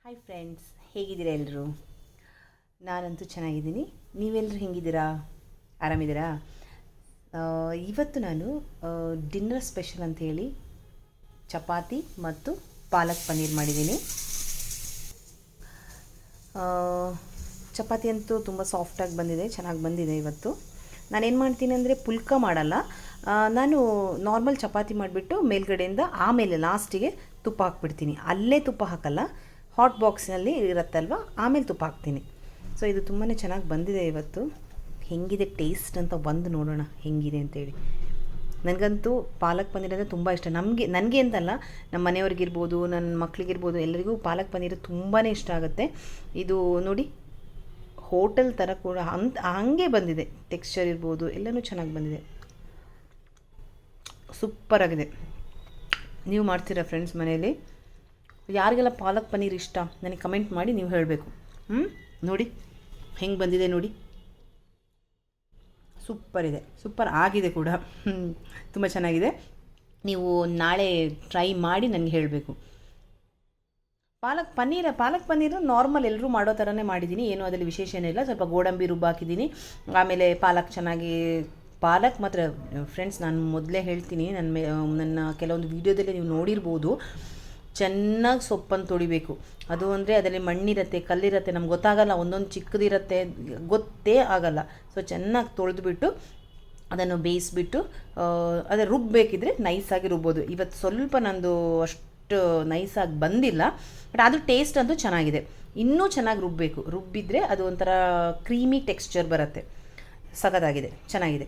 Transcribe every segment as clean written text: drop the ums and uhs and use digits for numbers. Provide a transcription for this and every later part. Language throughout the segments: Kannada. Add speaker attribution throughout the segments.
Speaker 1: ಹಾಯ್ ಫ್ರೆಂಡ್ಸ್, ಹೇಗಿದ್ದೀರಾ ಎಲ್ಲರೂ? ನಾನಂತೂ ಚೆನ್ನಾಗಿದ್ದೀನಿ. ನೀವೆಲ್ಲರೂ ಹೇಗಿದ್ದೀರಾ? ಆರಾಮಿದ್ದೀರಾ? ಇವತ್ತು ನಾನು ಡಿನ್ನರ್ ಸ್ಪೆಷಲ್ ಅಂಥೇಳಿ ಚಪಾತಿ ಮತ್ತು ಪಾಲಕ್ ಪನ್ನೀರ್ ಮಾಡಿದ್ದೀನಿ. ಚಪಾತಿ ಅಂತೂ ತುಂಬ ಸಾಫ್ಟಾಗಿ ಬಂದಿದೆ, ಚೆನ್ನಾಗಿ ಬಂದಿದೆ. ಇವತ್ತು ನಾನೇನು ಮಾಡ್ತೀನಿ ಅಂದರೆ ಪುಲ್ಕ ಮಾಡಲ್ಲ, ನಾನು ನಾರ್ಮಲ್ ಚಪಾತಿ ಮಾಡಿಬಿಟ್ಟು ಮೇಲ್ಗಡೆಯಿಂದ ಆಮೇಲೆ ಲಾಸ್ಟಿಗೆ ತುಪ್ಪ ಹಾಕ್ಬಿಡ್ತೀನಿ. ಅಲ್ಲೇ ತುಪ್ಪ ಹಾಕಲ್ಲ, ಹಾಟ್ ಬಾಕ್ಸ್ನಲ್ಲಿ ಇರುತ್ತಲ್ವ, ಆಮೇಲೆ ತುಪ್ಪ ಹಾಕ್ತೀನಿ. ಸೊ ಇದು ತುಂಬಾ ಚೆನ್ನಾಗಿ ಬಂದಿದೆ. ಇವತ್ತು ಹೆಂಗಿದೆ ಟೇಸ್ಟ್ ಅಂತ ಬಂದು ನೋಡೋಣ ಹೆಂಗಿದೆ ಅಂತೇಳಿ. ನನಗಂತೂ ಪಾಲಕ್ ಪನ್ನೀರ್ ಅಂದರೆ ತುಂಬ ಇಷ್ಟ. ನನಗೆ ಅಂತಲ್ಲ, ನಮ್ಮ ಮನೆಯವ್ರಿಗಿರ್ಬೋದು, ನನ್ನ ಮಕ್ಕಳಿಗಿರ್ಬೋದು, ಎಲ್ಲರಿಗೂ ಪಾಲಕ್ ಪನ್ನೀರು ತುಂಬಾ ಇಷ್ಟ ಆಗುತ್ತೆ. ಇದು ನೋಡಿ, ಹೋಟೆಲ್ ಥರ ಕೂಡ ಹಾಗೆ ಬಂದಿದೆ. ಟೆಕ್ಸ್ಚರ್ ಇರ್ಬೋದು, ಎಲ್ಲನೂ ಚೆನ್ನಾಗಿ ಬಂದಿದೆ. ಸೂಪರಾಗಿದೆ. ನೀವು ಮಾಡ್ತೀರಾ ಫ್ರೆಂಡ್ಸ್ ಮನೆಯಲ್ಲಿ? ಯಾರಿಗೆಲ್ಲ ಪಾಲಕ್ ಪನ್ನೀರ್ ಇಷ್ಟ ನನಗೆ ಕಮೆಂಟ್ ಮಾಡಿ ನೀವು ಹೇಳಬೇಕು. ನೋಡಿ ಹೆಂಗೆ ಬಂದಿದೆ ನೋಡಿ, ಸೂಪರ್ ಇದೆ, ಸೂಪರ್ ಆಗಿದೆ ಕೂಡ. ತುಂಬ ಚೆನ್ನಾಗಿದೆ. ನೀವು ನಾಳೆ ಟ್ರೈ ಮಾಡಿ ನನಗೆ ಹೇಳಬೇಕು. ಪಾಲಕ್ ಪನ್ನೀರು ನಾರ್ಮಲ್ ಎಲ್ಲರೂ ಮಾಡೋ ಥರನೇ ಮಾಡಿದ್ದೀನಿ, ಏನೂ ಅದರಲ್ಲಿ ವಿಶೇಷ ಏನಿಲ್ಲ. ಸ್ವಲ್ಪ ಗೋಡಂಬಿ ರುಬ್ಬಾಕಿದ್ದೀನಿ, ಆಮೇಲೆ ಪಾಲಕ್ ಮಾತ್ರ ಫ್ರೆಂಡ್ಸ್, ನಾನು ಮೊದಲೇ ಹೇಳ್ತೀನಿ, ನನ್ನ ಕೆಲವೊಂದು ವೀಡಿಯೋದಲ್ಲೇ ನೀವು ನೋಡಿರ್ಬೋದು, ಚೆನ್ನಾಗಿ ಸೊಪ್ಪನ್ನು ತೊಳಿಬೇಕು. ಅದು ಅಂದರೆ ಅದರಲ್ಲಿ ಮಣ್ಣಿರುತ್ತೆ, ಕಲ್ಲಿರುತ್ತೆ, ನಮ್ಗೆ ಗೊತ್ತಾಗಲ್ಲ, ಒಂದೊಂದು ಚಿಕ್ಕದಿರುತ್ತೆ, ಗೊತ್ತೇ ಆಗಲ್ಲ. ಸೊ ಚೆನ್ನಾಗಿ ತೊಳೆದುಬಿಟ್ಟು ಅದನ್ನು ಬೇಯಿಸ್ಬಿಟ್ಟು ಅದೇ ರುಬ್ಬಬೇಕಿದ್ರೆ ನೈಸಾಗಿ ರುಬ್ಬೋದು. ಇವತ್ತು ಸ್ವಲ್ಪ ನಂದು ಅಷ್ಟು ನೈಸಾಗಿ ಬಂದಿಲ್ಲ, ಬಟ್ ಅದು ಟೇಸ್ಟ್ ಅಂತೂ ಚೆನ್ನಾಗಿದೆ. ಇನ್ನೂ ಚೆನ್ನಾಗಿ ರುಬ್ಬಬೇಕು, ರುಬ್ಬಿದರೆ ಅದು ಒಂಥರ ಕ್ರೀಮಿ ಟೆಕ್ಸ್ಚರ್ ಬರುತ್ತೆ. ಸಖತ್ತಾಗಿದೆ, ಚೆನ್ನಾಗಿದೆ.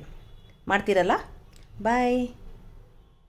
Speaker 1: ಮಾಡ್ತೀರಲ್ಲ? ಬಾಯ್.